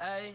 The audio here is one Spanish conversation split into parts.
Ey.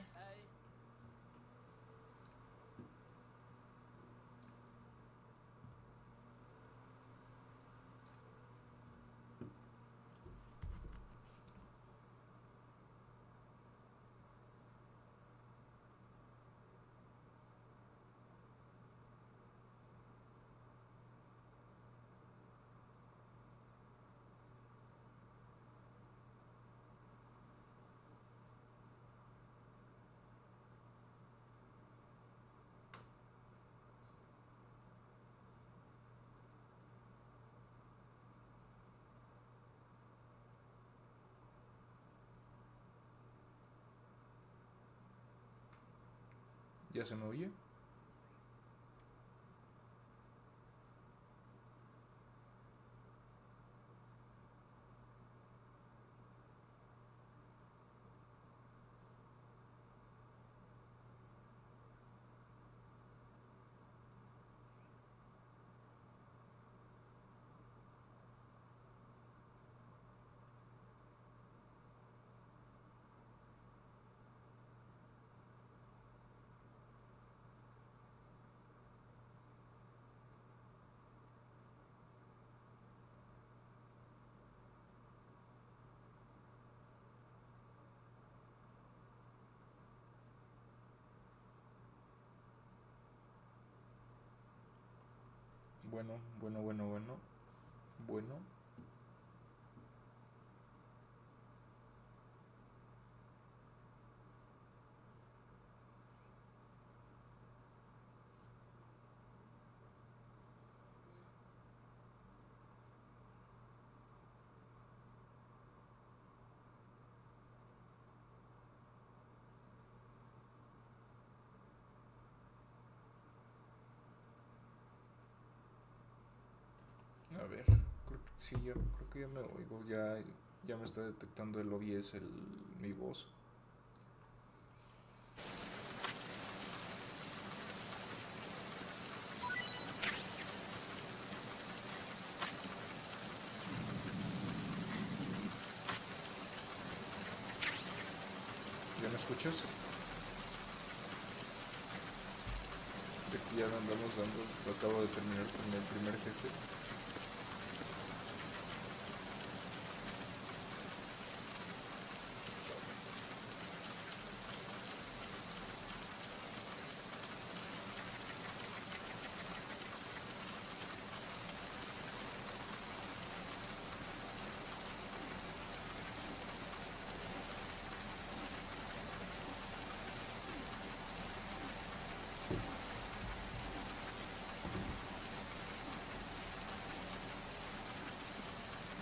¿Ya se me oye? Bueno. A ver, creo que ya me oigo, ya me está detectando el OBS mi voz. ¿Ya me escuchas? De aquí ya andamos dando, acabo de terminar con el primer jefe.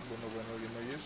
Bueno, ¿ya me oyes?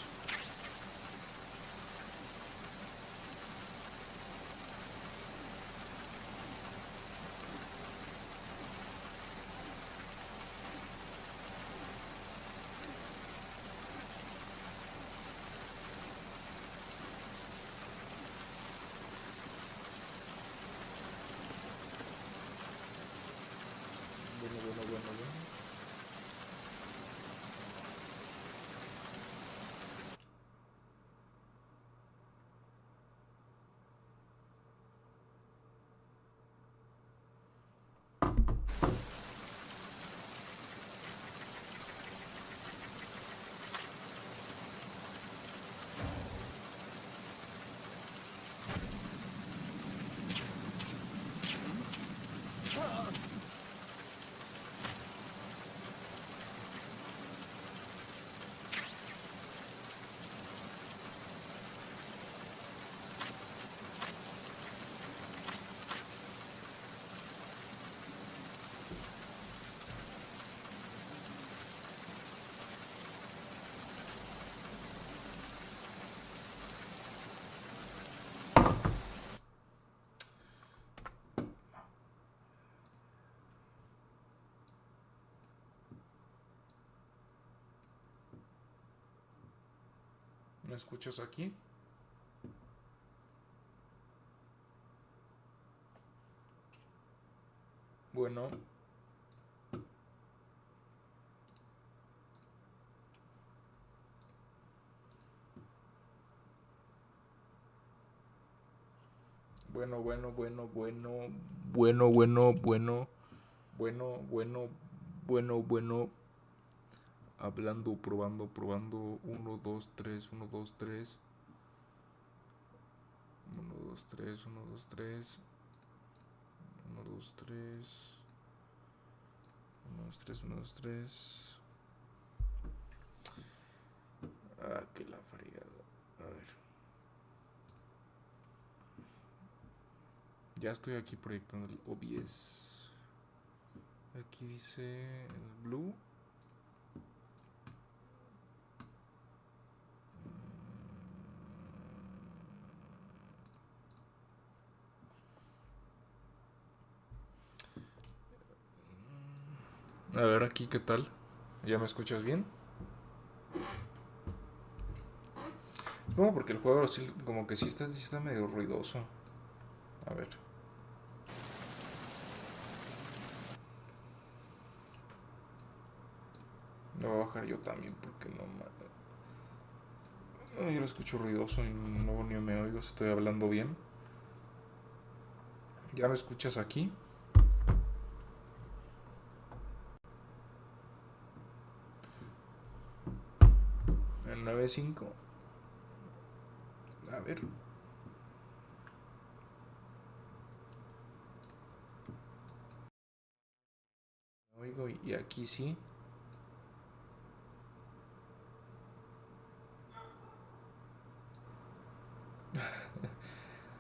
Bueno. ¿Me escuchas aquí? Bueno. Bueno, bueno, bueno, bueno, bueno, bueno, bueno, bueno, bueno, bueno, bueno. Hablando, probando, probando. 1, 2, 3, 1, 2, 3. 1, 2, 3, 1, 2, 3. 1, 2, 3. 1, 2, 3, 1, 2, 3. Ah, que la fregada. A ver. Ya estoy aquí proyectando el OBS. Aquí dice el blue. A ver aquí qué tal. ¿Ya me escuchas bien? No, porque el juego sí, como que sí está medio ruidoso. A ver. Lo voy a bajar yo también porque no yo lo escucho ruidoso y no ni me oigo si estoy hablando bien. ¿Ya me escuchas aquí? El 9.5. A ver. Me oigo y aquí sí.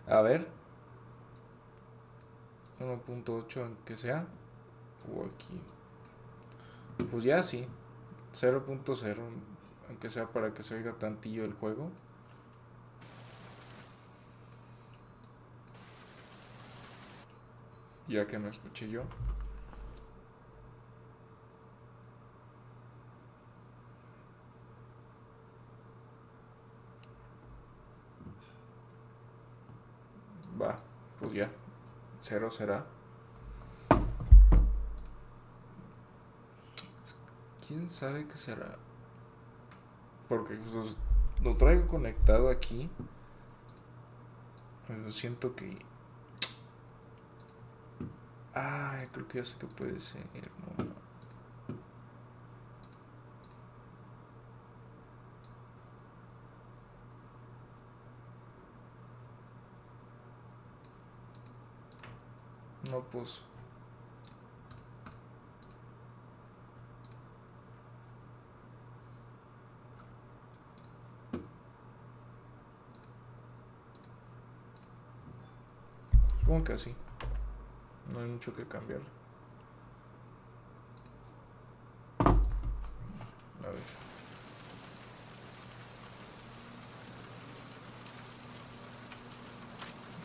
A ver. 1.8 aunque sea. O aquí. Pues ya sí. 0.0 aunque sea para que se oiga tantillo el juego. Ya que me escuché yo. Va, pues ya. 0 será. ¿Quién sabe qué será? Porque pues, lo traigo conectado aquí. Pero siento que... Ah, creo que ya sé que puede ser. No, no pues... Supongo que así. No hay mucho que cambiar. A ver.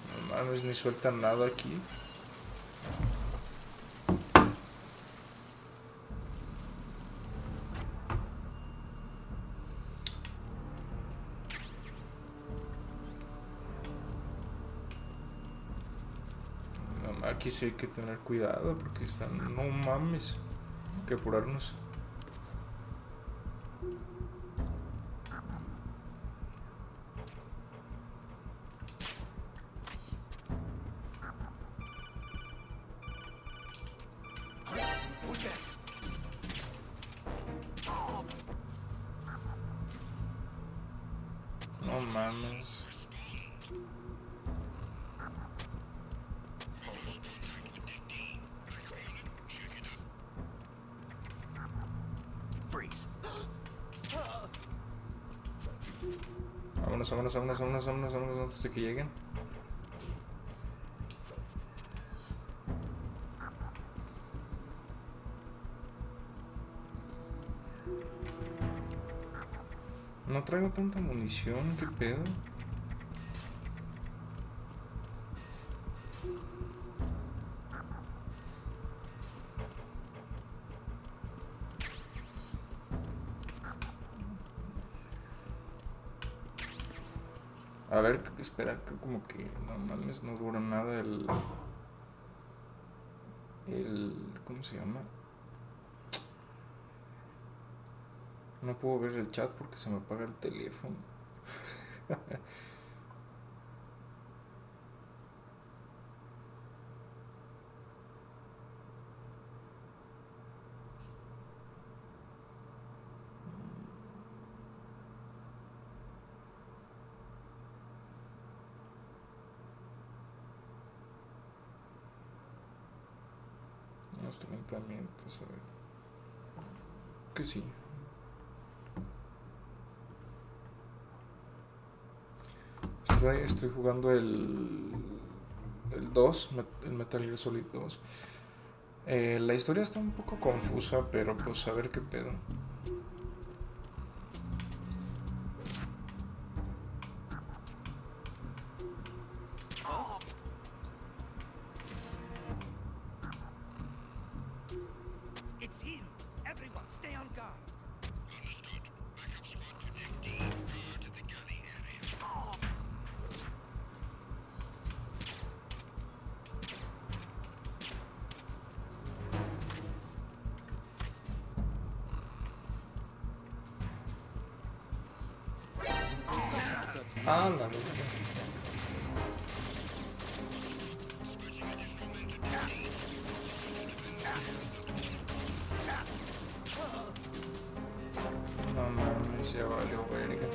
No mames, ni sueltan nada aquí. No, aquí sí hay que tener cuidado porque están... No mames. Hay que apurarnos. No mames. Vámonos, vámonos, vámonos, vámonos, vámonos, vámonos antes de que lleguen. No traigo tanta munición, qué pedo. A ver, espera, que como que no mames, no dura nada ¿cómo se llama? No puedo ver el chat porque se me apaga el teléfono. unos 30 minutos, a ver. Que sí. Estoy jugando el 2, el Metal Gear Solid 2. La historia está un poco confusa, pero pues a ver qué pedo. Ah, la verdad. No mames, ya valió verga.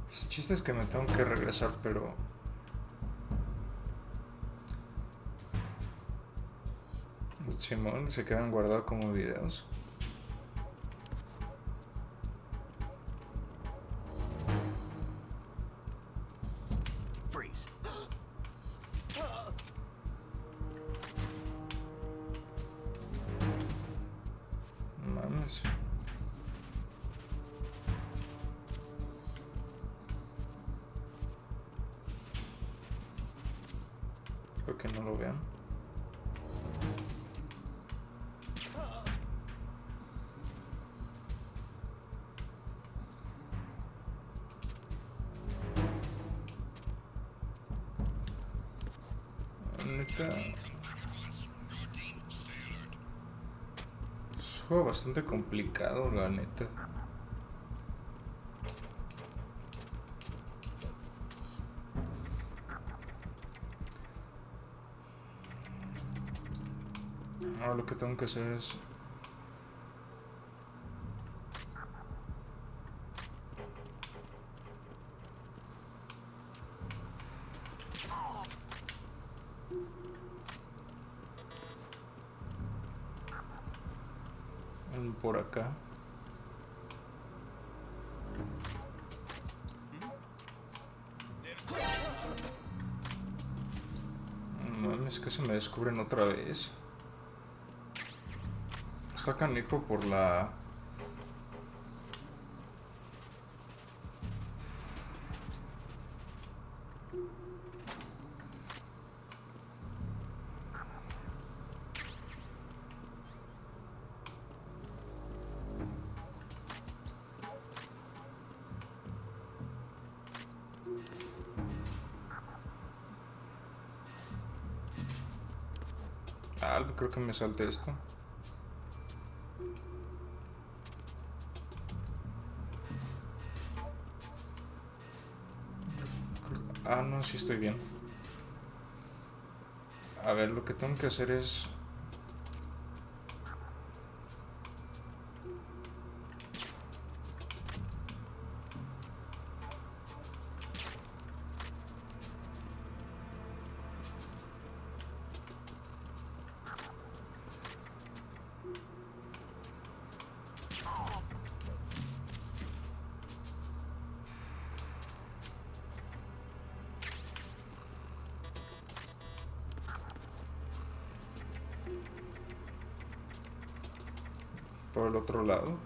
El chiste es que me tengo que regresar, pero... Simón, se quedan guardados como videos. Mames. Espero que no lo vean. Neta, es un juego bastante complicado, la neta. Ahora lo que tengo que hacer es... por acá. Mames, que se me descubren otra vez. Está canijo por la... Ah, creo que me salte esto. Ah, no, sí estoy bien. A ver, lo que tengo que hacer es... por el otro lado.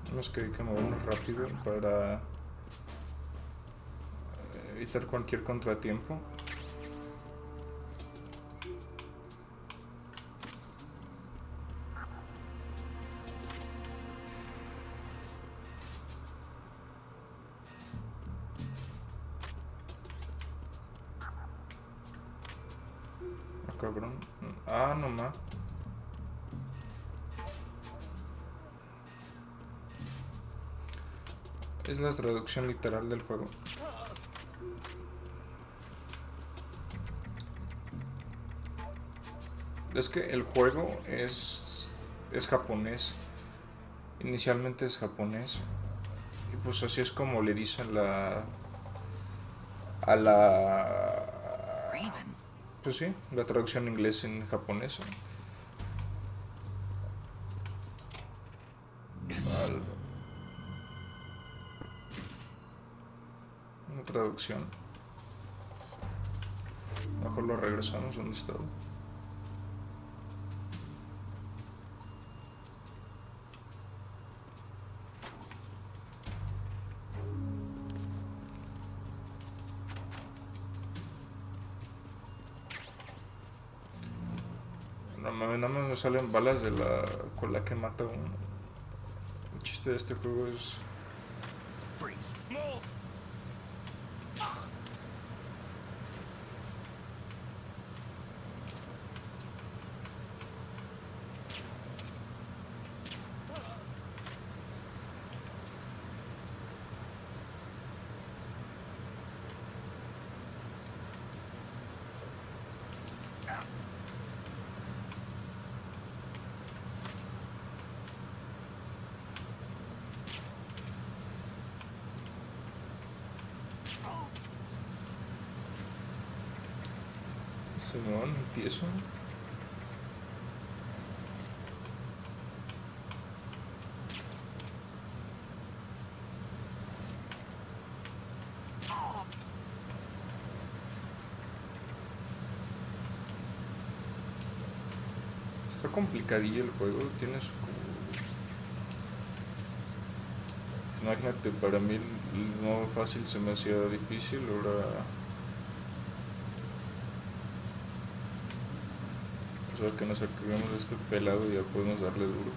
Tenemos que movernos rápido para evitar cualquier contratiempo. cabrón. Ah, nomás. Es la traducción literal del juego. Es que el juego es japonés. Inicialmente es japonés. Y pues así es como le dicen a la... Pues sí, la traducción en inglés en japonés. Una traducción. Mejor lo regresamos donde estaba. Nada más me salen balas de con la que mata uno. El chiste de este juego es... Simón, tieso. Está complicadillo el juego, tiene su... Imagínate, para mí el modo fácil se me hacía difícil, ahora... O sea, que nos activemos de este pelado y ya podemos darle duro.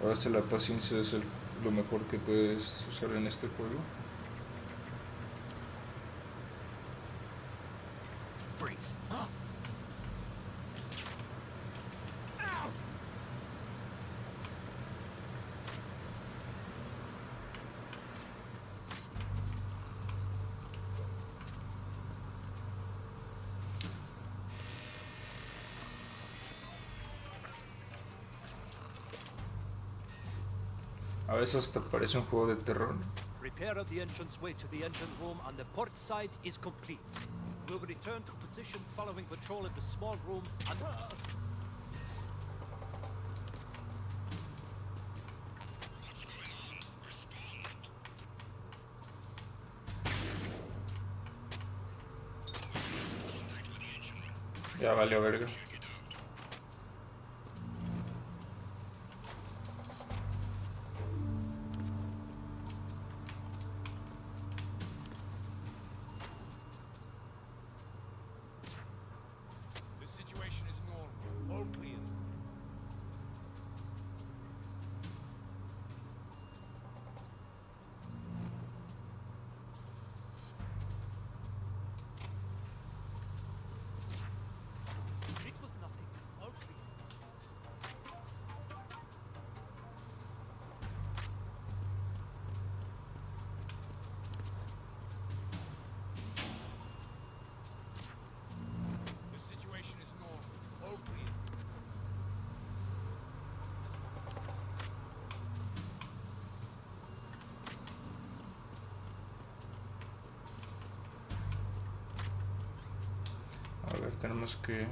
Ahora sí, la paciencia es lo mejor que puedes usar en este juego. A veces hasta parece un juego de terror. Repair of the entranceway to the engine room on the port side is complete. We'll return to position following patrol of the small room on the... Ya valió verga. A ver, tenemos que...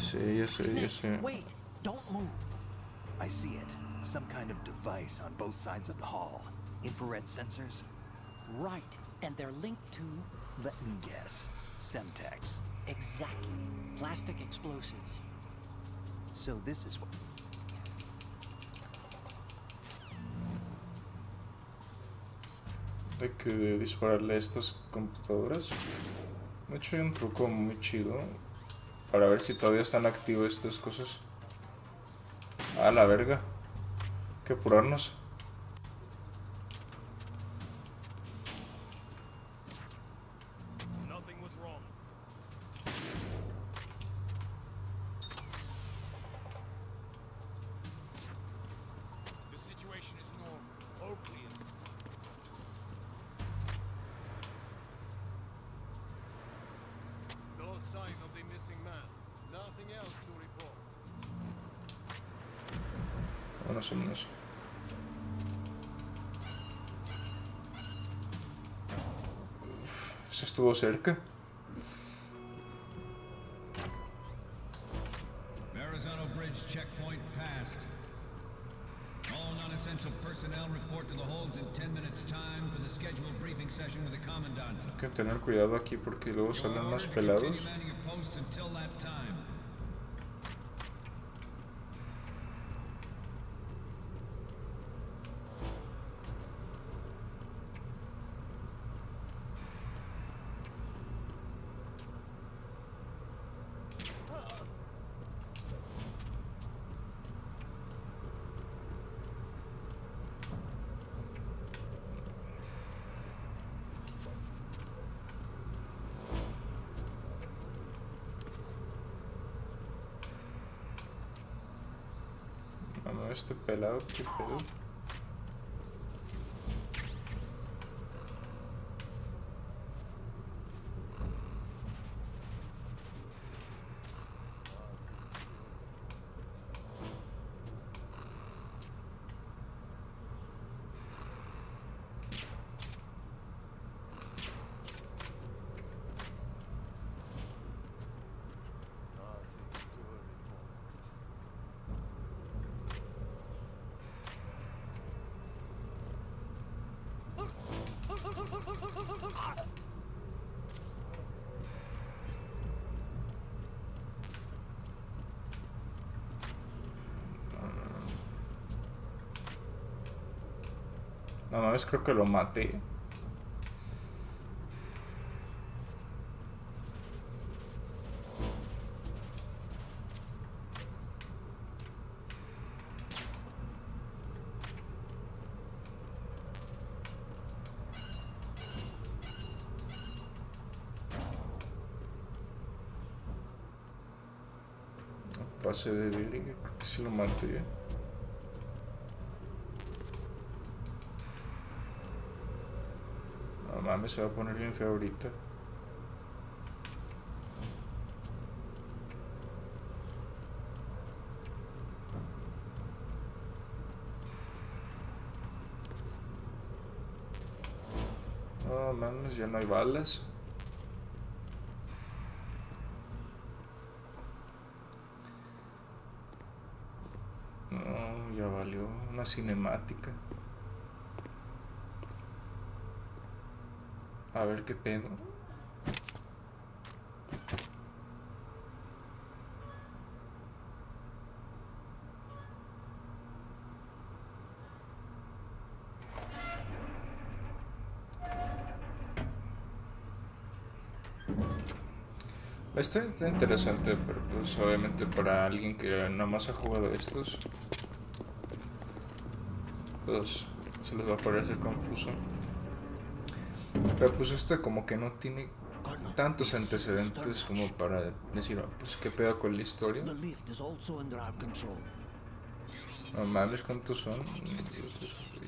Ya sé. Wait, don't move. I see it. Some kind of device on both sides of the hall. Infrared sensors? Right, and they're linked to... Let me guess. Semtex. Exactly. Plastic explosives. So this is what... Hay que dispararle a estas computadoras. De hecho hay un truco muy chido para ver si todavía están activas estas cosas. A la verga. Hay que apurarnos. Nothing was wrong. The situation is normal. All clear. No sign of the missing man. Nothing else to report. Bueno, somos. Se estuvo cerca. Verrazano Bridge checkpoint passed. All non-essential personnel report to the holds in 10 minutes time for the scheduled briefing session with the commandant. Hay que tener cuidado aquí porque luego You're salen más ordered to pelados. continue manning your posts until that time. Vamos, este pelado, qué pedo. No mames, creo que lo maté. Pase de verga, creo que sí lo maté. No mames, se va a poner bien feo ahorita. No mames, ya no hay balas. No, ya valió una cinemática. A ver qué pedo. Está interesante, pero pues obviamente para alguien que nada más ha jugado estos, pues se les va a parecer confuso. Pero pues este como que no tiene tantos antecedentes como para decir, oh, pues qué pedo con la historia. The lift is also under our control. No mames, ¿cuántos son?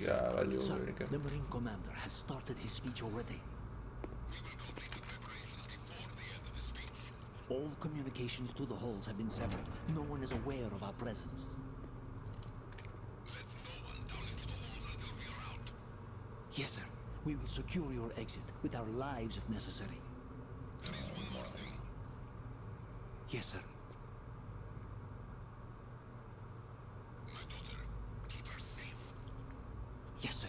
Ya valió Sir, verga. the Marine commander has started his speech already. All communications to the halls have been severed. No one is aware of our presence. Yes, sir. We will secure your exit with our lives if necessary. Yes, sir. Yes, sir.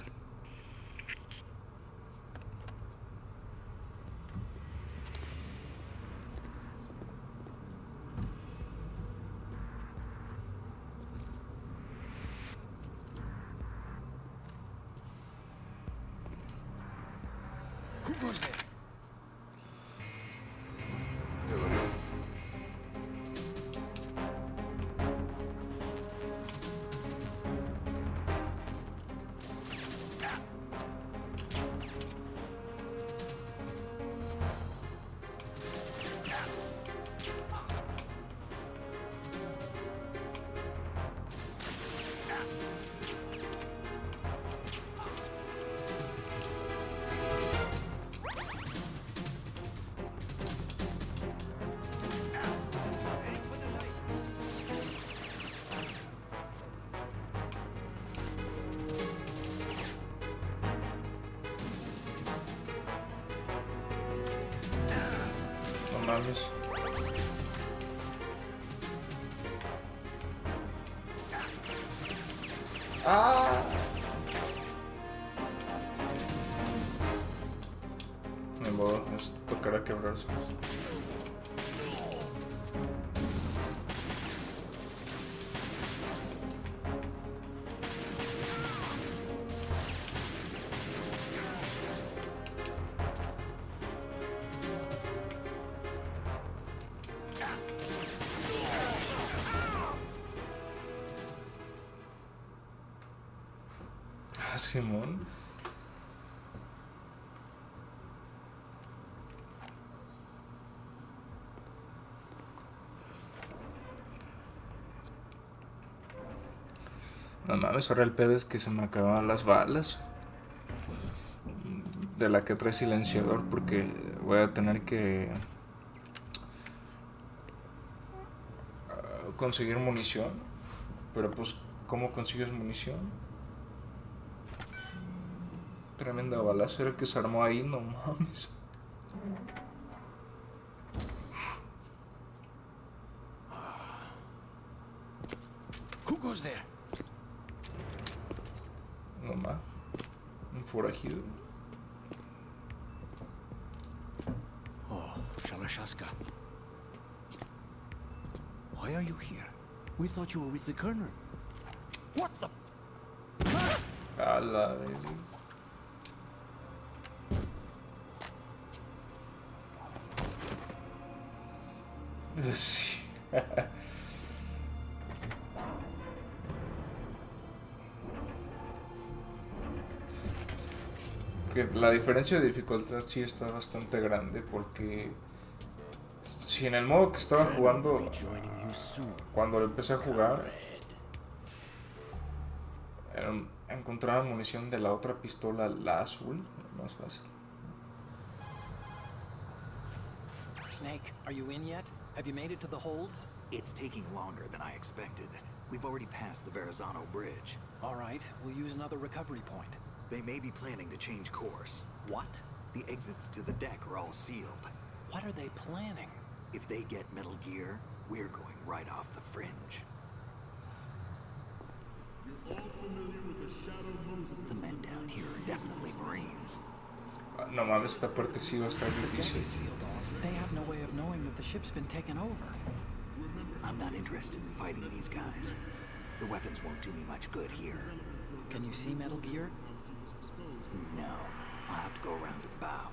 goes there? No mames. ¡Ah! Me modo, nos tocará quebrarse. Simón. No mames, ahora el pedo es que se me acaban las balas de la que trae silenciador, porque voy a tener que conseguir munición. Pero pues, ¿cómo consigues munición? Tremenda balacera que se armó ahí, no mames. Who goes there? No mames. Un forajido. Oh, Shalashaska. Why are you here? We thought you were with the colonel. What the? A la vez. Sí. Que la diferencia de dificultad sí está bastante grande, porque si en el modo que estaba jugando, cuando lo empecé a jugar, encontraba munición de la otra pistola, la azul, más fácil. Snake, are you in yet? Have you made it to the holds? It's taking longer than I expected. We've already passed the Verrazano Bridge. All right, we'll use another recovery point. They may be planning to change course. What? The exits to the deck are all sealed. What are they planning? If they get Metal Gear, we're going right off the fringe. The men down here are definitely Marines. No mames, esta parte sí va a estar The deck difícil. is sealed off. They have no way of knowing that the ship's been taken over. I'm not interested in fighting these guys. The weapons won't do me much good here. Can you see Metal Gear? No, I'll have to go around to the bow.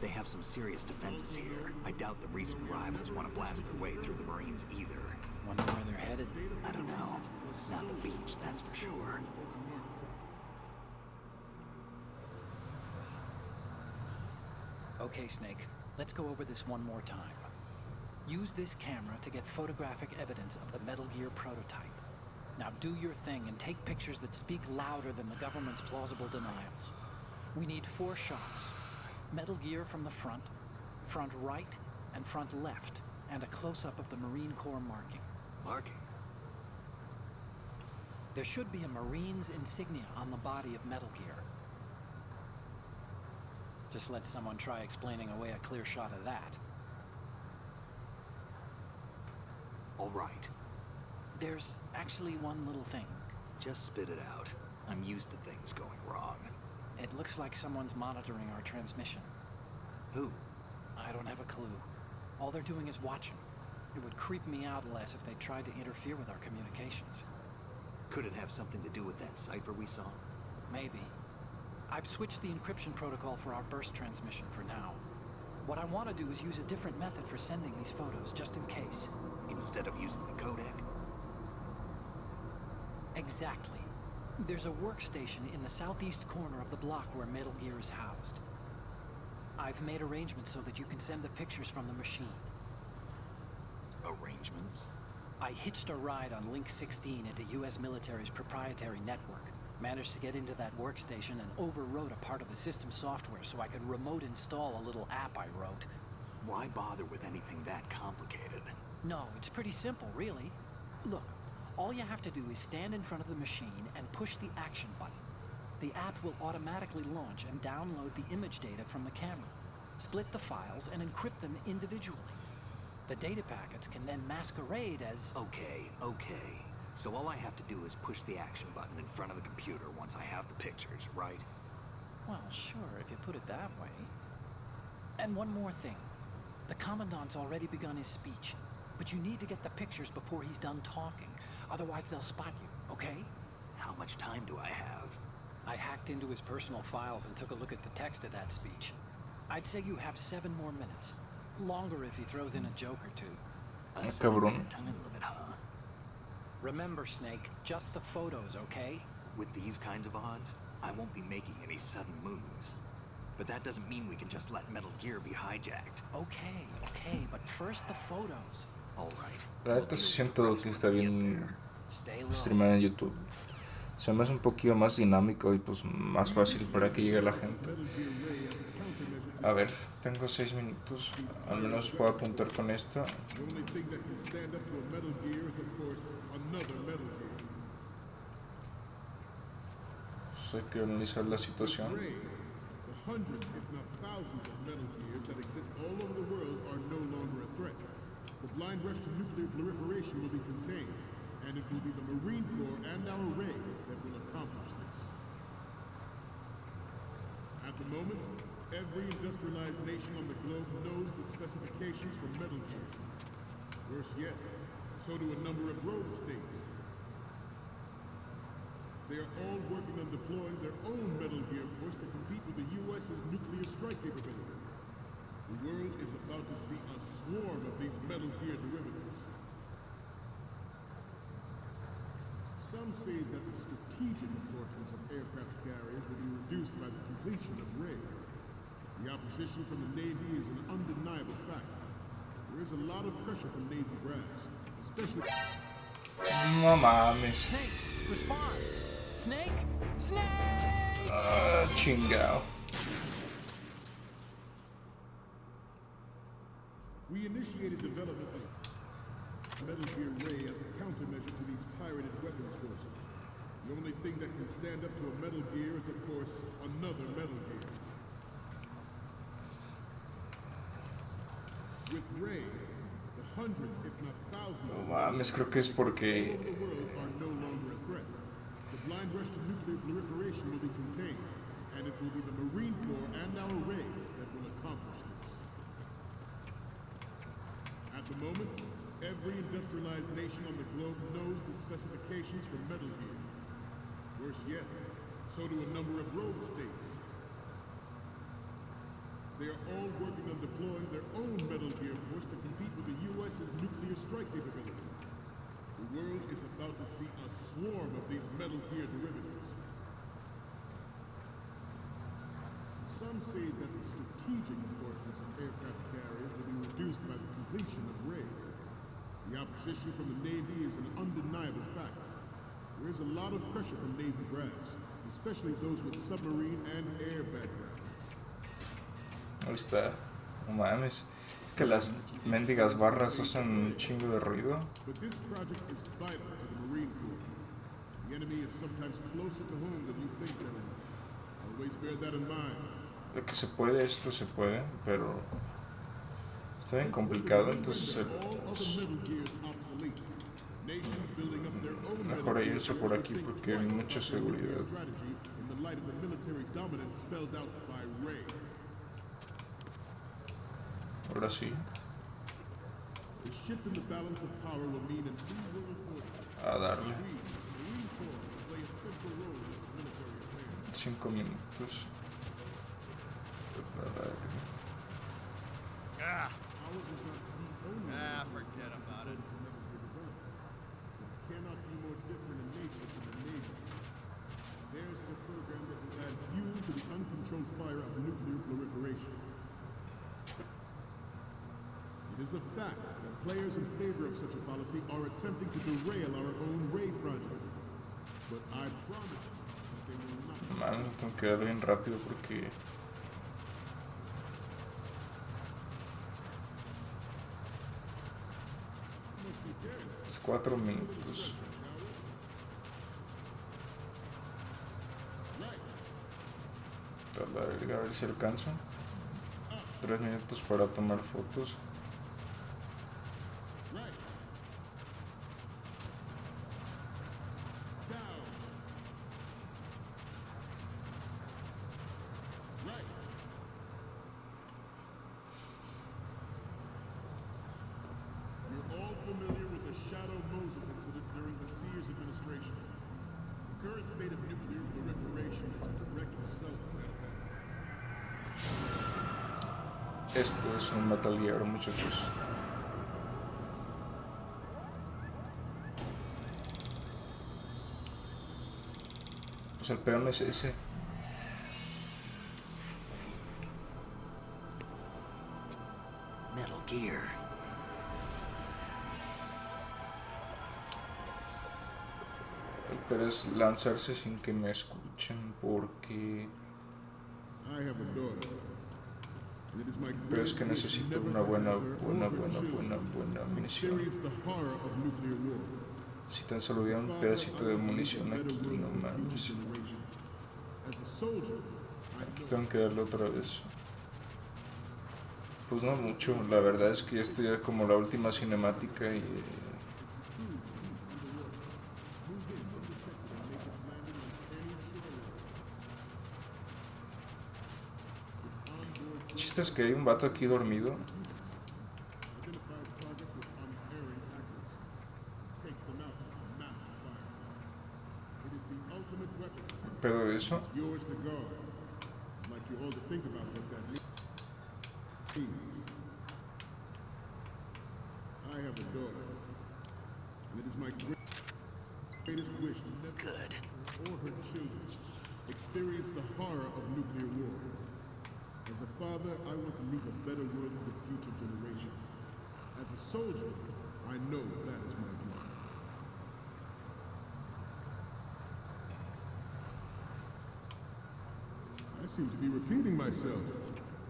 They have some serious defenses here. I doubt the recent arrivals want to blast their way through the Marines either. Wonder where they're headed. I don't know. Not the beach, that's for sure. Okay, Snake, let's go over this one more time. Use this camera to get photographic evidence of the Metal Gear prototype. Now do your thing and take pictures that speak louder than the government's plausible denials. We need 4 shots. Metal Gear from the front, front right, and front left, and a close-up of the Marine Corps marking. Marking? There should be a Marine's insignia on the body of Metal Gear. Just let someone try explaining away a clear shot of that. All right. There's actually one little thing. Just spit it out. I'm used to things going wrong. It looks like someone's monitoring our transmission. Who? I don't have a clue. All they're doing is watching. It would creep me out less if they tried to interfere with our communications. Could it have something to do with that cipher we saw? Maybe. I've switched the encryption protocol for our burst transmission for now. What I want to do is use a different method for sending these photos, just in case. Instead of using the codec? Exactly. There's a workstation in the southeast corner of the block where Metal Gear is housed. I've made arrangements so that you can send the pictures from the machine. Arrangements? I hitched a ride on Link 16 into US military's proprietary network. Managed to get into that workstation and overwrote a part of the system software so I could remote install a little app I wrote. Why bother with anything that complicated? No, it's pretty simple, really. Look, all you have to do is stand in front of the machine and push the action button. The app will automatically launch and download the image data from the camera, split the files, and encrypt them individually. The data packets can then masquerade as... Okay. So all I have to do is push the action button in front of the computer once I have the pictures, right? Well, sure, if you put it that way. And one more thing. The Commandant's already begun his speech, but you need to get the pictures before he's done talking. Otherwise, they'll spot you, okay? How much time do I have? I hacked into his personal files and took a look at the text of that speech. I'd say you have 7 more minutes. Longer if he throws in a joke or two. A cabrón. 7-minute time limit, huh? Remember, Snake, just the photos, okay? With these kinds of odds, I won't be making any sudden moves. But that doesn't mean we can just let Metal Gear be hijacked. Okay, but first the photos. All right. La neta sí siento que está bien Stay low. streamar en YouTube. Se me hace un poquito más dinámico y pues más fácil para que llegue la gente. A ver, tengo 6 minutos. Al menos puedo apuntar con esta. The only thing that can stand up to a Metal Gear is, of course, another Metal Gear. Pues hay que analizar la situación. Ray, the hundreds, if not thousands, of Metal Gears that exist all over the world are no longer a threat. The blind rush to nuclear proliferation will be contained, and it will be the Marine Corps and our Ray that will accomplish this. At the moment, every industrialized nation on the globe knows the specifications for Metal Gear. Worse yet, so do a number of rogue states. They are all working on deploying their own Metal Gear force to compete with the U.S.'s nuclear strike capability. The world is about to see a swarm of these Metal Gear derivatives. Some say that the strategic importance of aircraft carriers will be reduced by the completion of Ray. The opposition from the Navy is an undeniable fact. There is a lot of pressure from Navy brass, especially... No mames. Snake, respond! Snake! Chingao. We initiated development of Metal Gear Ray as a countermeasure to these pirated weapons forces. The only thing that can stand up to a Metal Gear is, of course, another Metal Gear. With Ray, the hundreds, if not thousands, No mames, creo que es porque all over the world are no longer a threat. The blind rush to nuclear proliferation will be contained, and it will be the Marine Corps and our Ray that will accomplish this. At the moment, every industrialized nation on the globe knows the specifications for Metal Gear. Worse yet, so do a number of rogue states. They are all working on deploying their own Metal Gear force to compete with the U.S.'s nuclear strike capability. The world is about to see a swarm of these Metal Gear derivatives. Some say that the strategic importance of aircraft carriers will be reduced by the completion of Ray. The opposition from the Navy is an undeniable fact. There is a lot of pressure from Navy brass, especially those with submarine and air background. Ahí está. No mames. Es que las mendigas barras hacen un chingo de ruido. But this project is vital to the Marine Corps. The enemy is sometimes closer to home than you think, gentlemen. Always bear that in mind. De que se puede, esto se puede, pero está bien complicado, entonces pues, mejor irse por aquí porque hay mucha seguridad. Ahora sí. A darle. 5 minutos. Forget about it. Cannot be more different in nature from the Navy. There's the program that will add fuel to the uncontrolled fire of nuclear proliferation. It is a fact that players in favor of such a policy are attempting to derail our own Ray project. But I promise you that they will not. Man, tengo que darle bien rápido porque es 4 minutos. A ver si alcanzo. 3 minutos para tomar fotos. Esto es un Metal Gear, muchachos. Pues el peón es ese. Metal Gear. El peor es lanzarse sin que me escuchen porque... Pero es que necesito una buena munición. Si tan solo hubiera un pedacito de munición aquí, no mames. Aquí tengo que darle otra vez. Pues no mucho, la verdad es que ya estoy como la última cinemática y... Es que hay un vato aquí dormido. Pero eso. Good. Experience the horror of nuclear war. As a father, I want to leave a better world for the future generation. As a soldier, I know that is my duty. I seem to be repeating myself.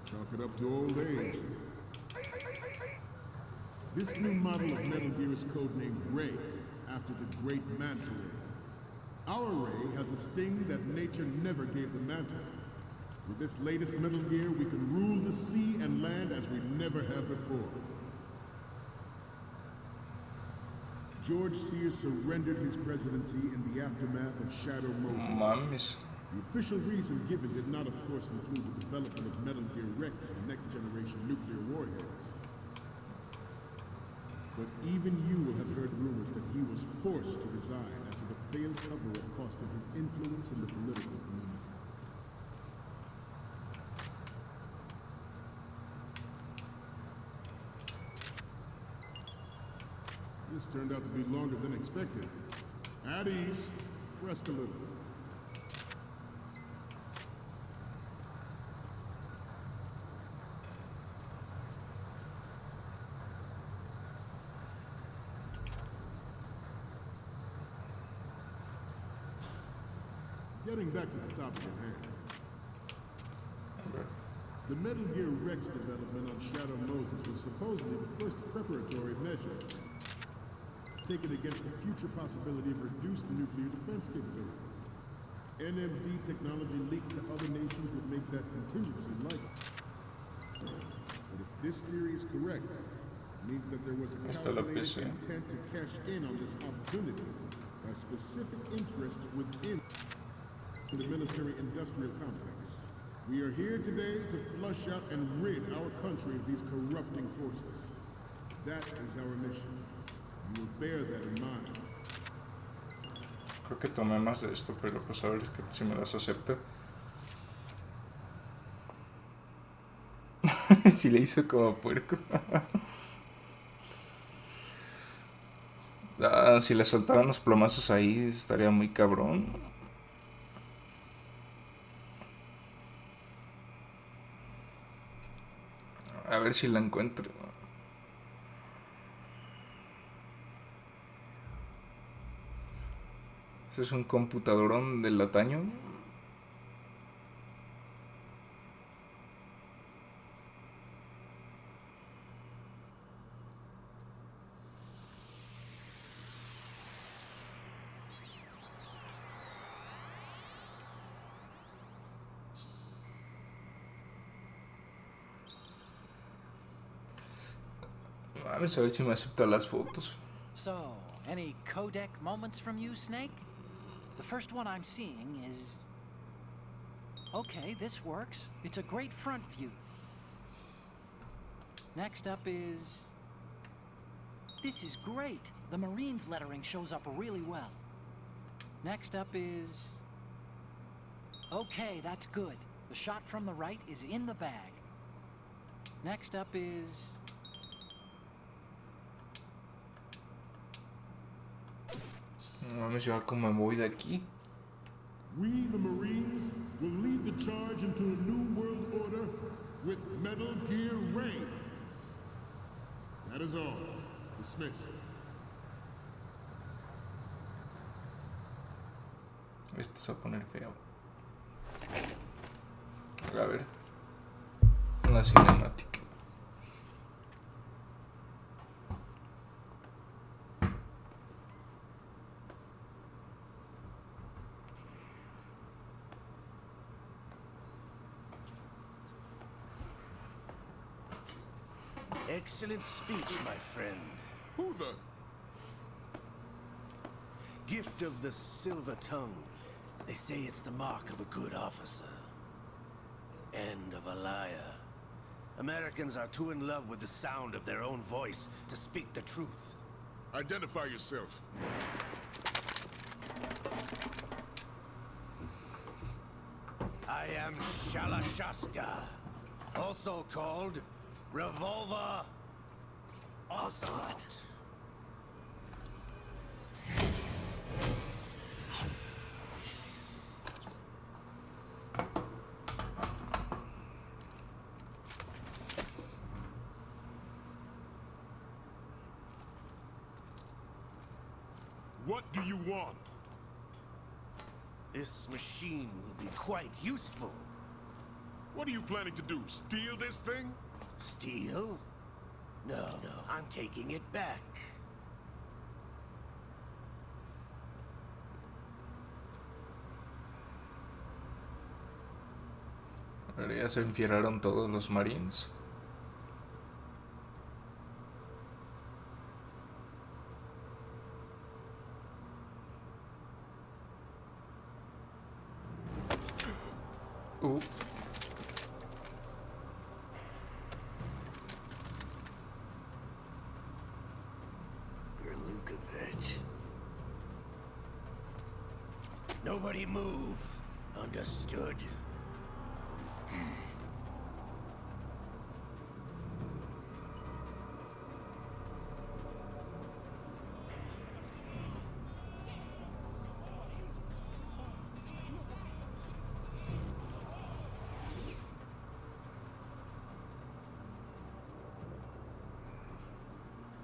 Chalk it up to old age. This new model of Metal Gear is codenamed Ray, after the great Manta Ray. Our Ray has a sting that nature never gave the Manta. With this latest Metal Gear, we can rule the sea and land as we never have before. George Sears surrendered his presidency in the aftermath of Shadow Moses. Mames. The official reason given did not, of course, include the development of Metal Gear Rex and next-generation nuclear warheads. But even you will have heard rumors that he was forced to resign after the failed cover-up cost him his influence in the political community. This turned out to be longer than expected. At ease. Rest a little. Getting back to the topic at hand. The Metal Gear Rex development on Shadow Moses was supposedly the first preparatory measure taken against the future possibility of reduced nuclear defense capability. NMD technology leaked to other nations would make that contingency likely. But if this theory is correct, it means that there was a calculated intent to cash in on this opportunity by specific interests within the military-industrial complex. We are here today to flush out and rid our country of these corrupting forces. That is our mission. You will bear that in mind. Creo que tomé más de esto, pero pues a ver si me las acepta. Si le hizo como puerco. Si le soltaran los plomazos ahí, estaría muy cabrón. A ver si la encuentro. Ese es un computadorón del lataño. Vamos a ver si me acepta las fotos. So, any codec moments from you, Snake? The first one I'm seeing is... Okay, this works. It's a great front view. Next up is... This is great. The Marines lettering shows up really well. Next up is... Okay, that's good. The shot from the right is in the bag. Next up is... Vamos a ver cómo me voy de aquí. We, the Marines, will lead the charge into a new world order with Metal Gear Ray. That is all. Dismissed. Esto se va a poner feo. A ver. Una cinemática. Excellent speech, my friend. Who the? Gift of the silver tongue. They say it's the mark of a good officer. And of a liar. Americans are too in love with the sound of their own voice to speak the truth. Identify yourself. I am Shalashaska, also called Revolver Ocelot. What do you want? This machine will be quite useful. What are you planning to do? Steal this thing? Steal? No, I'm taking it back. Ahora ya se enfieraron todos los Marines. Nobody move. Understood?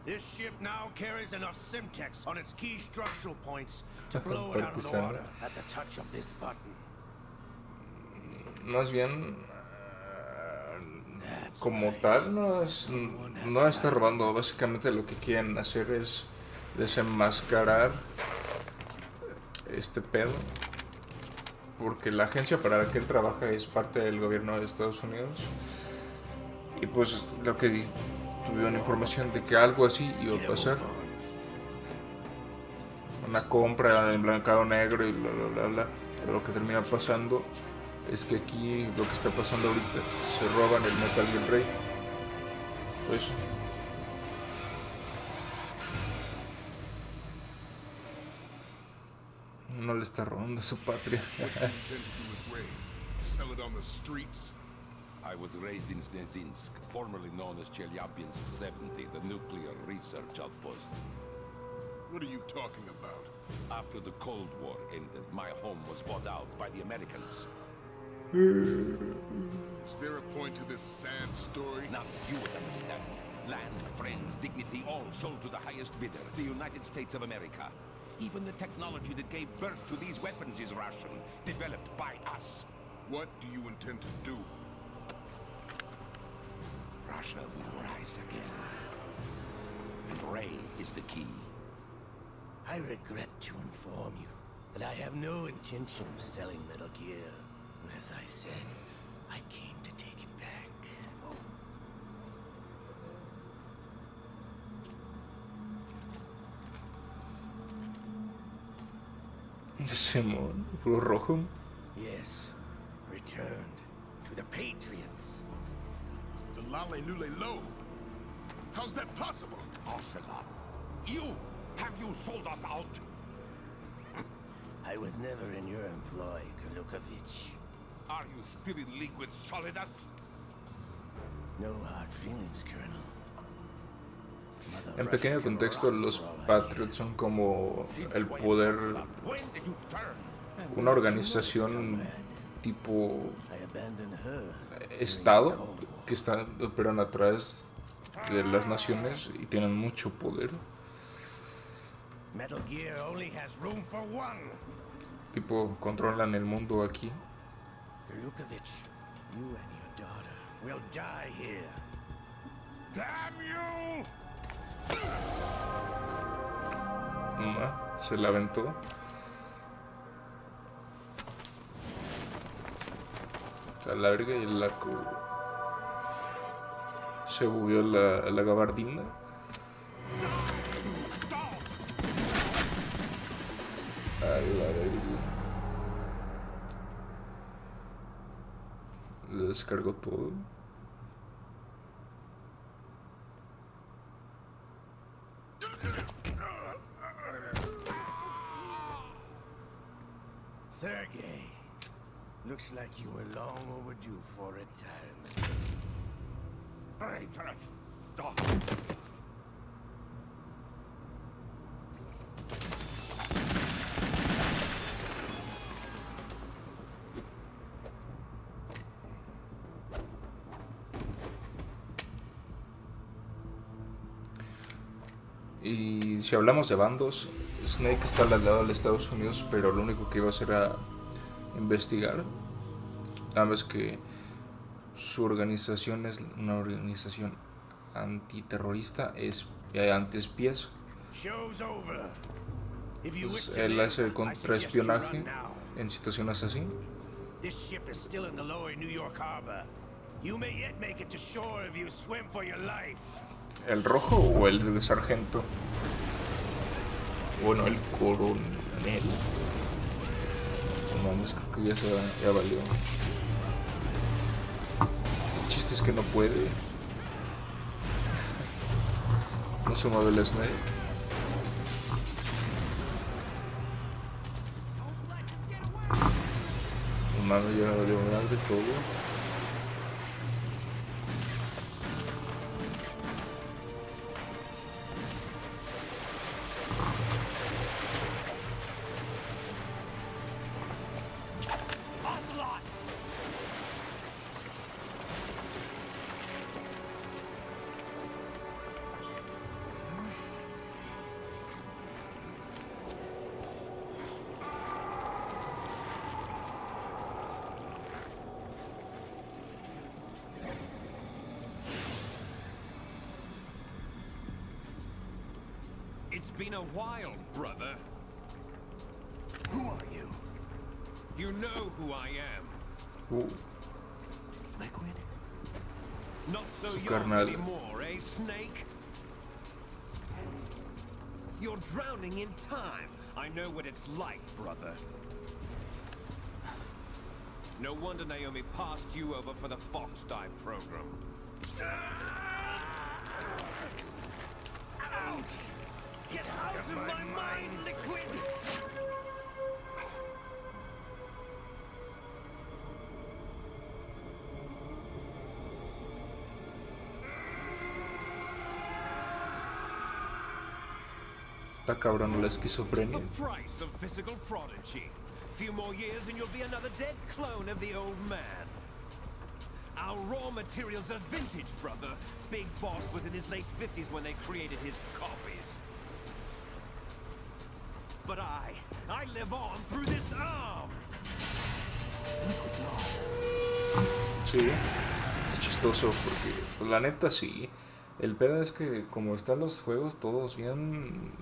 This ship now carries enough Simtex on its key structural points to blow it out of the water at the touch of this button. Más bien, como tal, no está robando. Básicamente lo que quieren hacer es desenmascarar este pedo. Porque la agencia para la que él trabaja es parte del gobierno de Estados Unidos. Y pues lo que tuvieron información de que algo así iba a pasar. Una compra en blanco negro y bla bla bla bla. Pero lo que termina pasando es que aquí lo que está pasando ahorita se roban el Metal Gear Rey. Pues no le está robando a su patria. What do you intend to do with Ray? Sell it on the streets? I was raised in Snezinsk, formerly known as Chelyabinsk 70, the nuclear research outpost. What are you talking about? After the Cold War ended, my home was bought out by the Americans. Is there a point to this sad story? Now you would understand. Land, friends, dignity, all sold to the highest bidder, the United States of America. Even the technology that gave birth to these weapons is Russian, developed by us. What do you intend to do? Russia will rise again. And Ray is the key. I regret to inform you that I have no intention of selling Metal Gear. As I said, I came to take it back. Simón, puro rojo. Yes, returned to the Patriots. The Lale Lule Lo? How's that possible? Ocelot, have you sold us out? I was never in your employ, Kurlukovich. Are you still in league with Solidus? No hard feelings, Colonel. Mother En Russia pequeño can contexto, rock los for all I Patriots son como el poder, When did you turn? care. una organización Comrade. tipo I abandoned her. Estado que están operan a través de las naciones y tienen mucho poder. Metal Gear only has room for one. Tipo, controlan el mundo aquí. Kurlukovich, you and your daughter will die here. Damn you! Se la aventó. A la verga y se bugueó la gabardina. Ay, la verga. Le descargó todo. Sergei, looks like you were long overdue for retirement. Traitorous dog! Y si hablamos de bandos, Snake está al lado de Estados Unidos, pero lo único que iba a hacer era investigar. Nada más que su organización es una organización antiterrorista, es antiespías. Show's over. If you wish Pues to él live, hace I contraespionaje suggest you run now. en situaciones así. This ship is still in the lower New York harbor. You may yet make it to shore if you swim for your life. ¿El rojo o el sargento? Bueno, el coronel. No mames, creo que ya valió. El chiste es que no puede. No se mueve el Snake. No mames, ya valió grande todo. It's been a while, brother. Who are you? You know who I am. Liquid? Not so Su young carnal. anymore, eh, Snake? You're drowning in time. I know what it's like, brother. No wonder Naomi passed you over for the Fox Dive program. Ouch! Get out of my mind, Liquid! Está cabrón la esquizofrenia. The price of physical prodigy. Few more years and you'll be another dead clone of the old man. Our raw materials are vintage, brother. Big Boss was in his late 50s when they created his copies. But I live on through this arm. Sí, es chistoso porque pues, la neta sí. El pedo es que como están los juegos todos bien...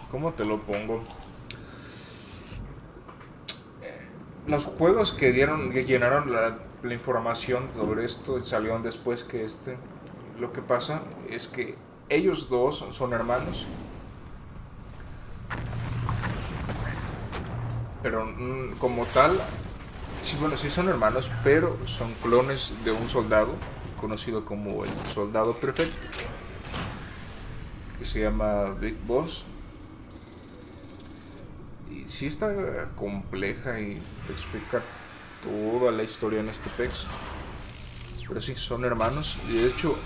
¿Cómo te lo pongo? Los juegos que llenaron la información sobre esto salieron después que este. Lo que pasa es que ellos dos son hermanos. Pero como tal, sí, bueno, sí son hermanos, pero son clones de un soldado conocido como el Soldado Perfecto, que se llama Big Boss. Y sí está compleja y explicar toda la historia en este pex. Pero sí, son hermanos. Y de hecho,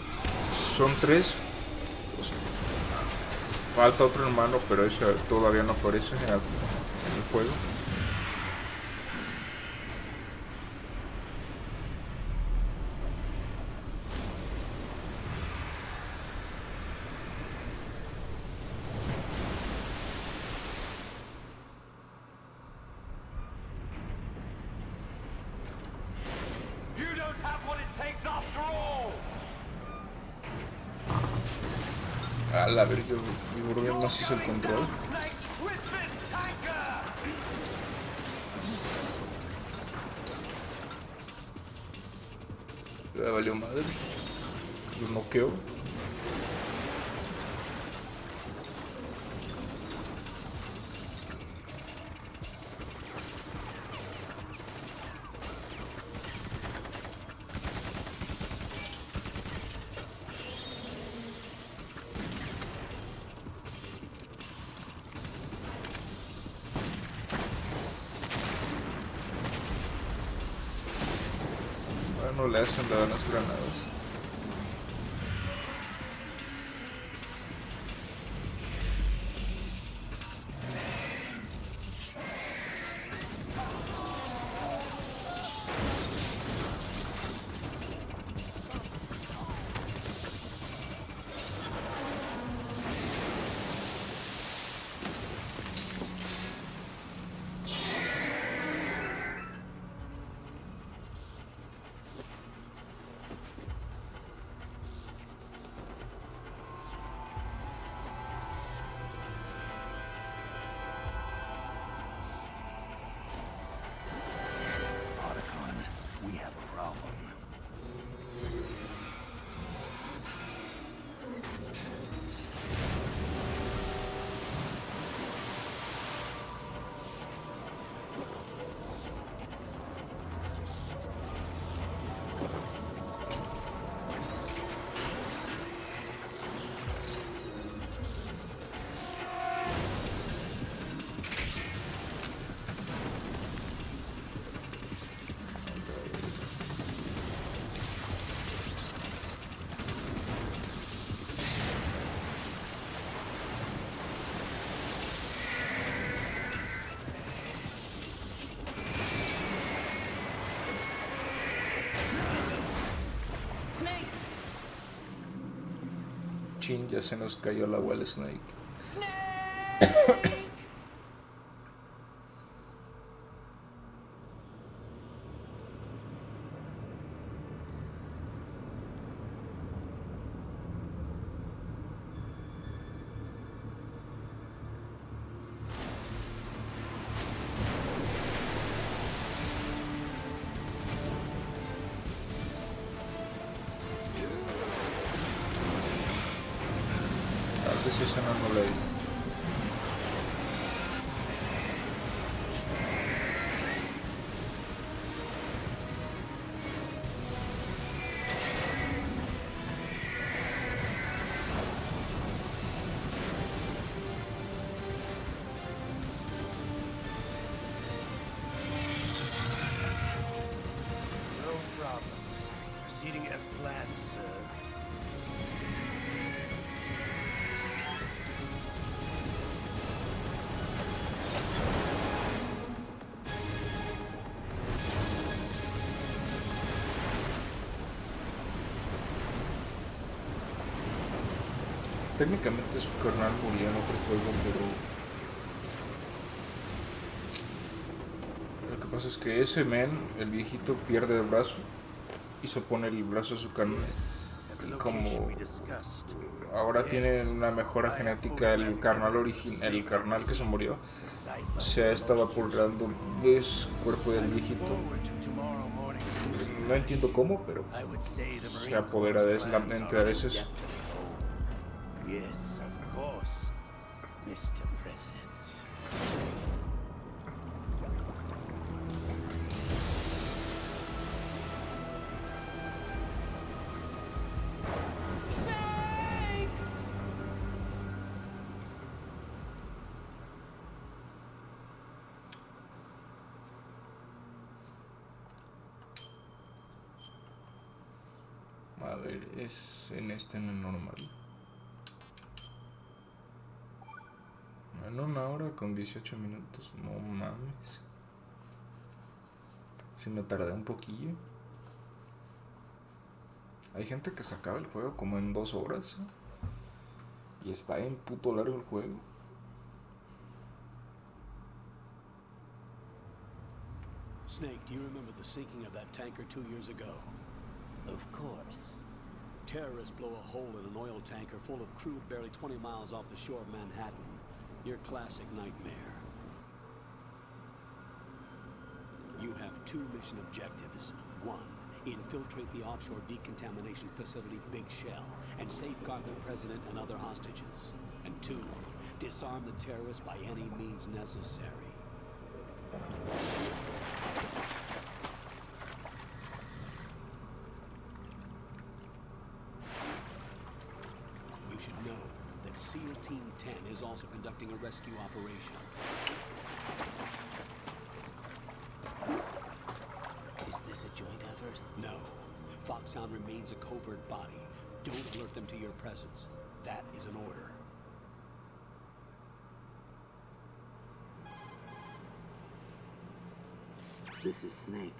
son 3. O sea, falta otro hermano, pero ese todavía no aparece en el juego. A la verga, yo creo que no se hizo el control. Ya valió madre. Lo noqueó. No le hacen daño a las granadas. Chin, ya se nos cayó la Wall Snake. Esa no la vi. No problems. Proceeding as planned, sir. técnicamente su carnal moría en otro juego, pero lo que pasa es que ese men, el viejito, pierde el brazo y se pone el brazo a su carnal. Y como ahora tiene una mejora genética el carnal el carnal que se murió, se estaba apoderando del cuerpo del viejito. No entiendo cómo, pero se apodera de la mente a veces. Yes, of course, Mr. President. A ver, es en el normal. En 1 hora con 18 minutos. No mames. Si me tardé un poquillo. Hay gente que se acaba el juego como en 2 horas. Y está en puto largo el juego. Snake, do you remember the sinking of that tanker 2 years ago? Of course. Terrorists blow a hole in an oil tanker full of crude barely 20 miles off the shore of Manhattan. Your classic nightmare. You have 2 mission objectives. 1, infiltrate the offshore decontamination facility Big Shell and safeguard the president and other hostages. And 2, disarm the terrorists by any means necessary. You should know that SEAL Team 10 is also conducting a rescue operation. Is this a joint effort? No. Foxhound remains a covert body. Don't alert them to your presence. That is an order. This is Snake.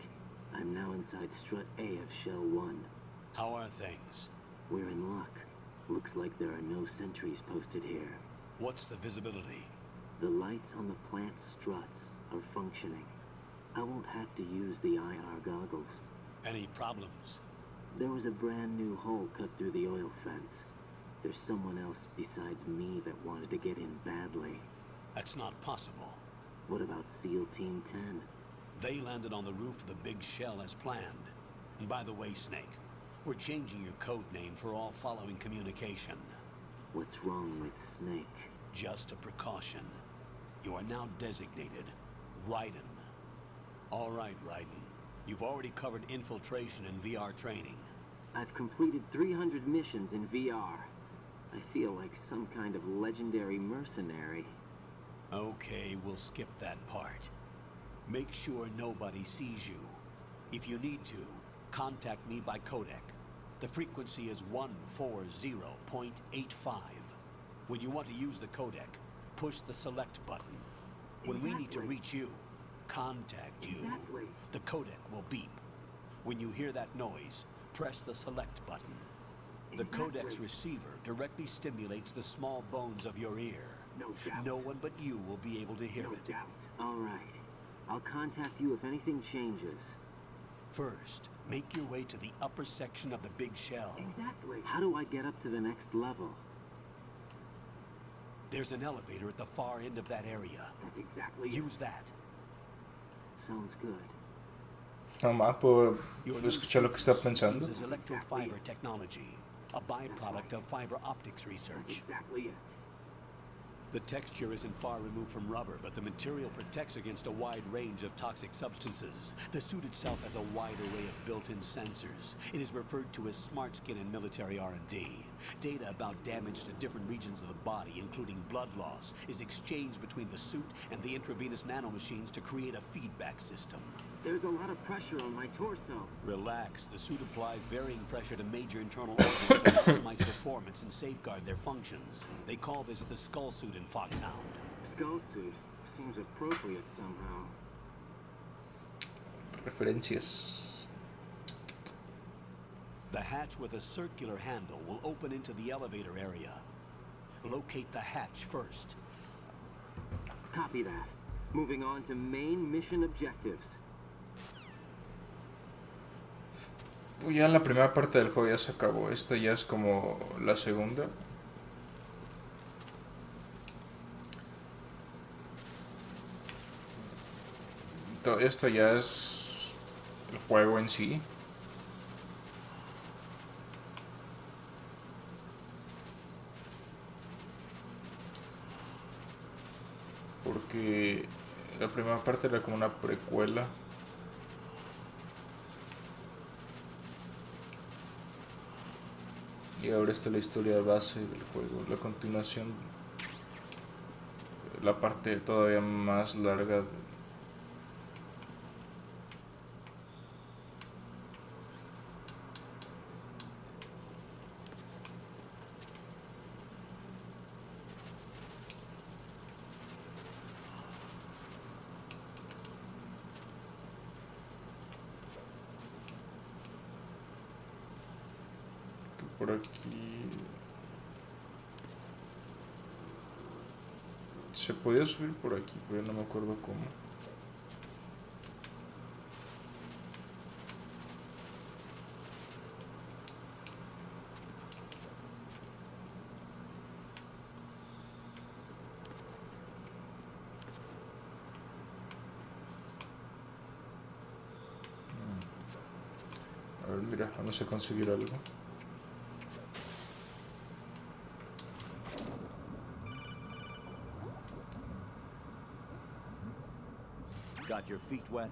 I'm now inside Strut A of Shell 1. How are things? We're in luck. Looks like there are no sentries posted here. What's the visibility? The lights on the plant struts are functioning. I won't have to use the IR goggles. Any problems? There was a brand new hole cut through the oil fence. There's someone else besides me that wanted to get in badly. That's not possible. What about SEAL Team 10? They landed on the roof of the Big Shell as planned. And by the way, Snake, we're changing your code name for all following communication. What's wrong with Snake? Just a precaution. You are now designated Raiden. All right, Raiden. You've already covered infiltration and VR training. I've completed 300 missions in VR. I feel like some kind of legendary mercenary. Okay, we'll skip that part. Make sure nobody sees you. If you need to, contact me by codec. The frequency is 140.85. When you want to use the codec, push the select button. When we need to reach you, contact you. Exactly. The codec will beep. When you hear that noise, press the select button. The codec's receiver directly stimulates the small bones of your ear. No doubt. No one but you will be able to hear No it. doubt. All right. I'll contact you if anything changes. First, make your way to the upper section of the Big Shell. Exactly. How do I get up to the next level? There's an elevator at the far end of that area. That's exactly it. Use that. Sounds good. No más por Your new escuchar lo que está suit pensando. uses electrofiber technology, a byproduct of fiber optics That's research. exactly it. The texture isn't far removed from rubber, but the material protects against a wide range of toxic substances. The suit itself has a wide array of built-in sensors. It is referred to as smart skin in military R&D. Data about damage to different regions of the body, including blood loss, is exchanged between the suit and the intravenous nanomachines to create a feedback system. There's a lot of pressure on my torso. Relax. The suit applies varying pressure to major internal organs to maximize performance and safeguard their functions. They call this the skull suit in Foxhound. Skull suit seems appropriate somehow. Referencias. The hatch with a circular handle will open into the elevator area. Locate the hatch first. Copy that. Moving on to main mission objectives. Pues ya la primera parte del juego ya se acabó. Esta ya es como la segunda. Esto ya es el juego en sí. Porque la primera parte era como una precuela. Y ahora está la historia base del juego. La continuación. La parte todavía más larga. Por aquí se podía subir por aquí, pero no me acuerdo cómo. A ver, mira, vamos a conseguir algo. Got your feet wet?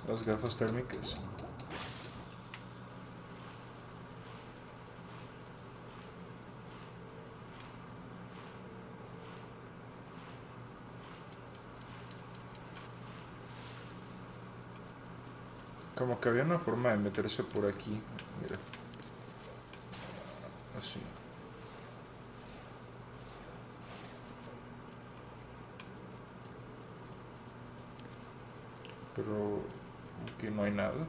Las gafas térmicas. Como que había una forma de meterse por aquí. Mira. Así. Pero aquí no hay nada.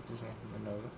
Pues no, no hay nada.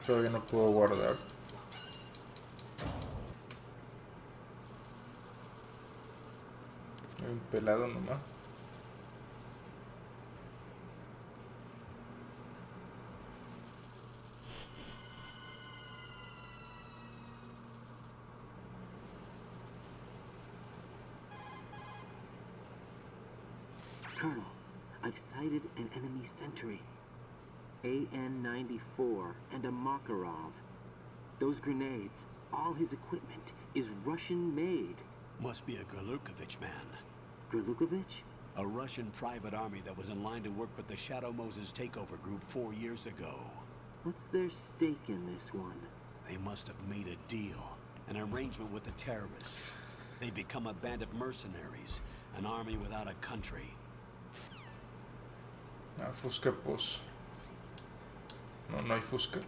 Todavía no puedo guardar. Hay un pelado nomás. Colonel, I've sighted an enemy sentry. AN-94 and a Makarov. Those grenades, all his equipment, is Russian-made. Must be a Gerlukovich man. Gerlukovich? A Russian private army that was in line to work with the Shadow Moses takeover group 4 years ago. What's their stake in this one? They must have made a deal, an arrangement with the terrorists. They've become a band of mercenaries, an army without a country. Ah, Fusca, pues. No, no hay Fusca.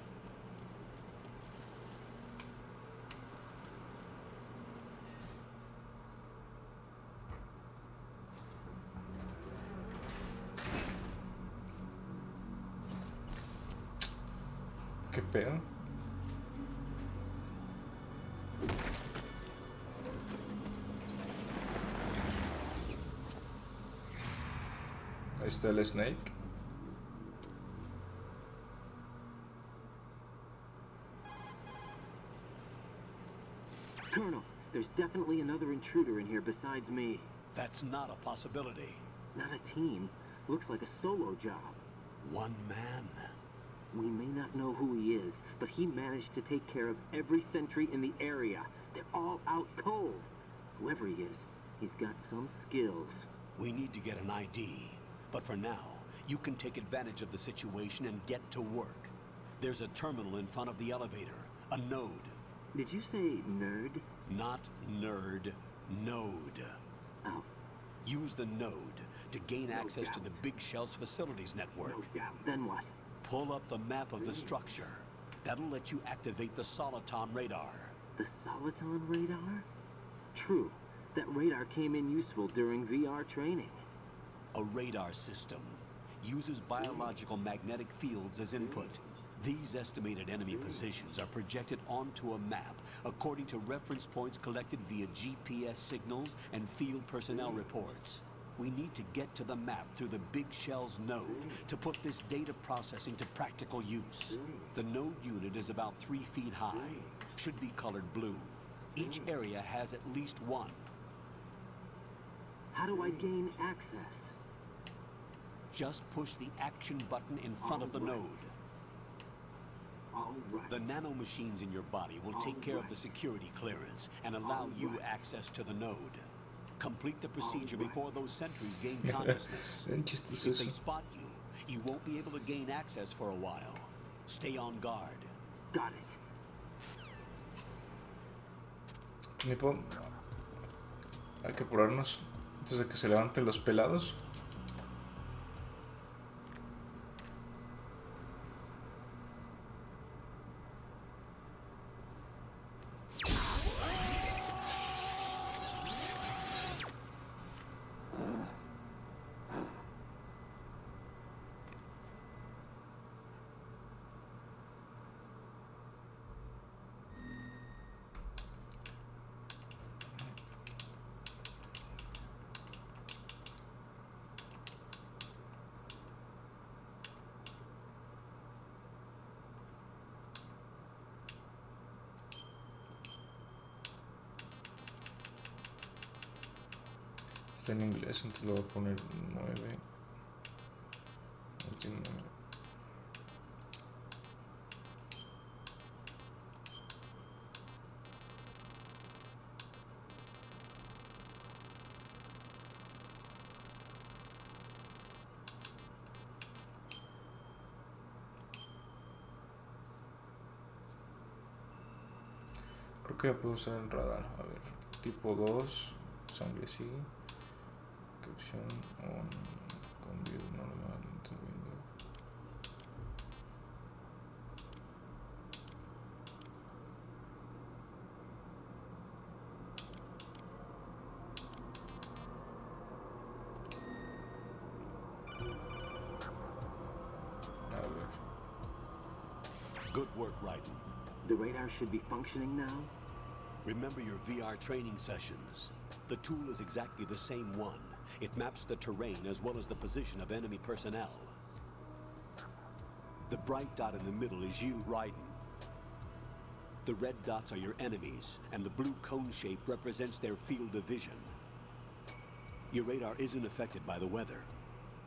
¿Qué pedo? Ahí está el Snake. Colonel, there's definitely another intruder in here besides me. That's not a possibility. Not a team. Looks like a solo job. One man. We may not know who he is, but he managed to take care of every sentry in the area. They're all out cold. Whoever he is, he's got some skills. We need to get an ID. But for now, you can take advantage of the situation and get to work. There's a terminal in front of the elevator. A node. Did you say nerd? Not nerd. Node. Oh. Use the node to gain access to the Big Shell's facilities network. No doubt. Then what? Pull up the map of the structure. That'll let you activate the Soliton radar. The Soliton radar? True. That radar came in useful during VR training. A radar system uses biological magnetic fields as input. These estimated enemy positions are projected onto a map according to reference points collected via GPS signals and field personnel reports. We need to get to the map through the Big Shell's node to put this data processing to practical use. The node unit is about 3 feet high, should be colored blue. Each area has at least one. How do I gain access? Just push the action button in front of the node. All right. The nanomachines in your body will take care of the security clearance and allow you access to the node. Complete the procedure before those sentries gain consciousness. If they spot you, you won't be able to gain access for a while. Stay on guard. Got it. Nipo, hay que apurarnos antes de que se levanten los pelados. Está en inglés, entonces lo voy a poner 9. 29. Creo que ya puedo usar el radar. A ver, tipo 2, sangre sí. Caption on conview normal into window. A ver. Good work, Raiden. The radar should be functioning now? Remember your VR training sessions. The tool is exactly the same one. It maps the terrain as well as the position of enemy personnel. The bright dot in the middle is you, Raiden. The red dots are your enemies, and the blue cone shape represents their field of vision. Your radar isn't affected by the weather,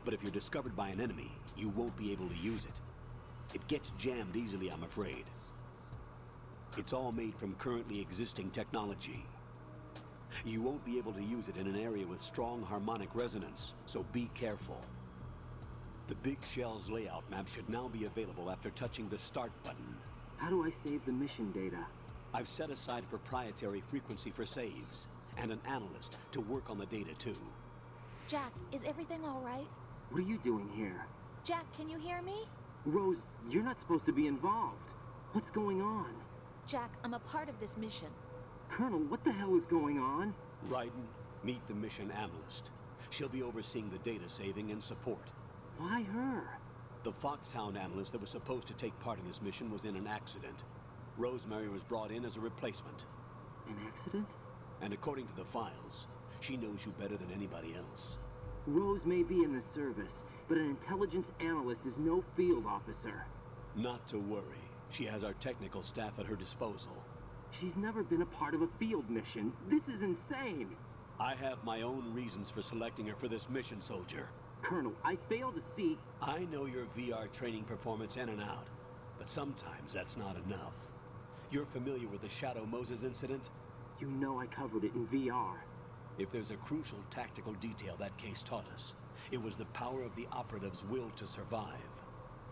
but if you're discovered by an enemy, you won't be able to use it. It gets jammed easily, I'm afraid. It's all made from currently existing technology. You won't be able to use it in an area with strong harmonic resonance, so be careful. The Big Shell's layout map should now be available after touching the Start button. How do I save the mission data? I've set aside a proprietary frequency for saves, and an analyst to work on the data too. Jack, is everything all right? What are you doing here? Jack, can you hear me? Rose, you're not supposed to be involved. What's going on? Jack, I'm a part of this mission. Colonel, what the hell is going on? Raiden, meet the mission analyst. She'll be overseeing the data saving and support. Why her? The Foxhound analyst that was supposed to take part in this mission was in an accident. Rosemary was brought in as a replacement. An accident? And according to the files, she knows you better than anybody else. Rose may be in the service, but an intelligence analyst is no field officer. Not to worry. She has our technical staff at her disposal. She's never been a part of a field mission. This is insane. I have my own reasons for selecting her for this mission, soldier. Colonel, I fail to see... I know your VR training performance in and out, but sometimes that's not enough. You're familiar with the Shadow Moses incident? You know I covered it in VR. If there's a crucial tactical detail that case taught us, it was the power of the operative's will to survive.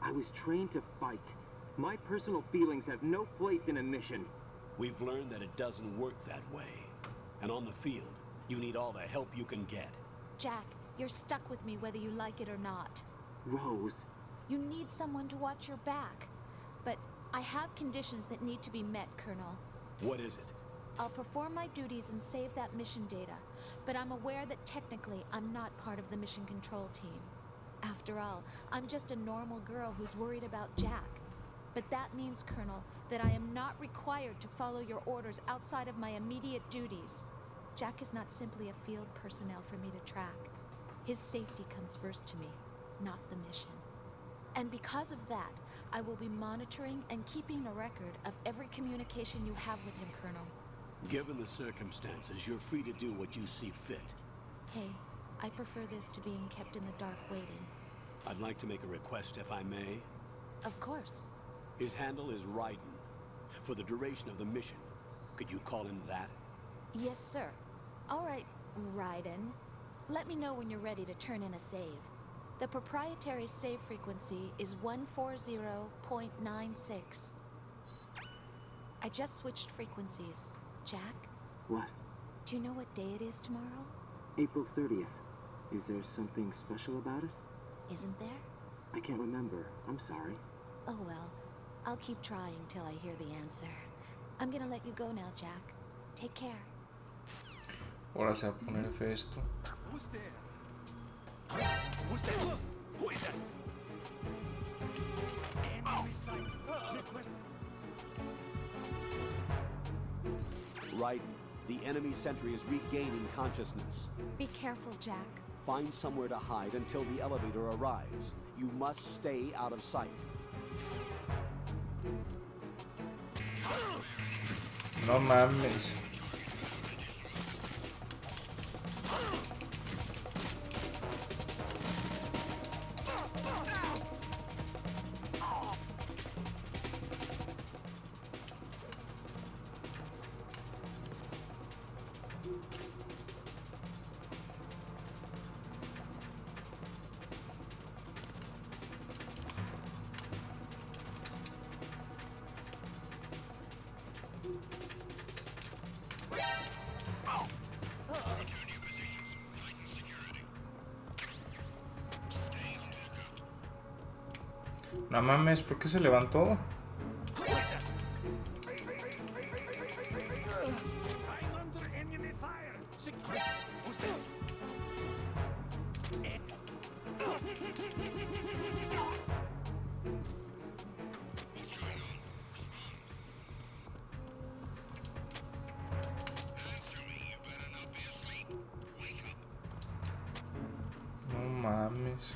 I was trained to fight. My personal feelings have no place in a mission. We've learned that it doesn't work that way. And on the field, you need all the help you can get. Jack, you're stuck with me whether you like it or not. Rose. You need someone to watch your back. But I have conditions that need to be met, Colonel. What is it? I'll perform my duties and save that mission data, but I'm aware that technically I'm not part of the mission control team. After all, I'm just a normal girl who's worried about Jack. But that means, Colonel, that I am not required to follow your orders outside of my immediate duties. Jack is not simply a field personnel for me to track. His safety comes first to me, not the mission. And because of that, I will be monitoring and keeping a record of every communication you have with him, Colonel. Given the circumstances, you're free to do what you see fit. Hey, I prefer this to being kept in the dark waiting. I'd like to make a request, if I may. Of course. His handle is Raiden. For the duration of the mission, could you call him that? Yes, sir. All right, Raiden. Let me know when you're ready to turn in a save. The proprietary save frequency is 140.96. I just switched frequencies. Jack? What? Do you know what day it is tomorrow? April 30th. Is there something special about it? Isn't there? I can't remember. I'm sorry. Oh well. I'll keep trying till I hear the answer. I'm gonna let you go now, Jack. Take care. Ahora se va a poner fe esto. Who's there? Who's there? Who is that? Enemy sight. Request. Raiden, the enemy sentry is regaining consciousness. Be careful, Jack. Find somewhere to hide until the elevator arrives. You must stay out of sight. No mames. No mames, ¿por qué se levantó? No mames.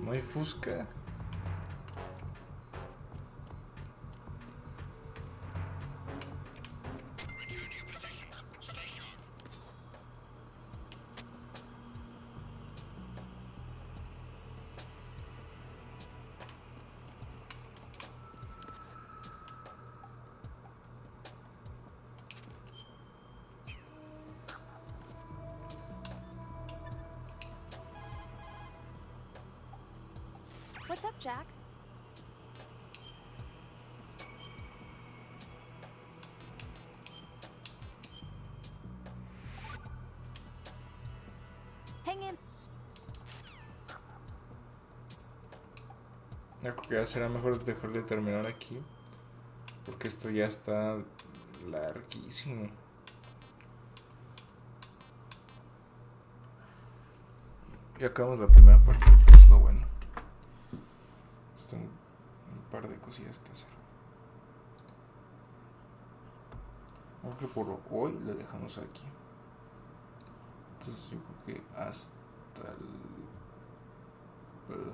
No hay fusca. What's up, Jack? Hang in. Yo creo que ya será mejor dejarle terminar aquí, porque esto ya está larguísimo. Y acabamos la primera parte, que es lo bueno. Son un par de cosillas que hacer. Aunque por hoy le dejamos aquí. Entonces yo creo que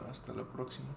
hasta la próxima.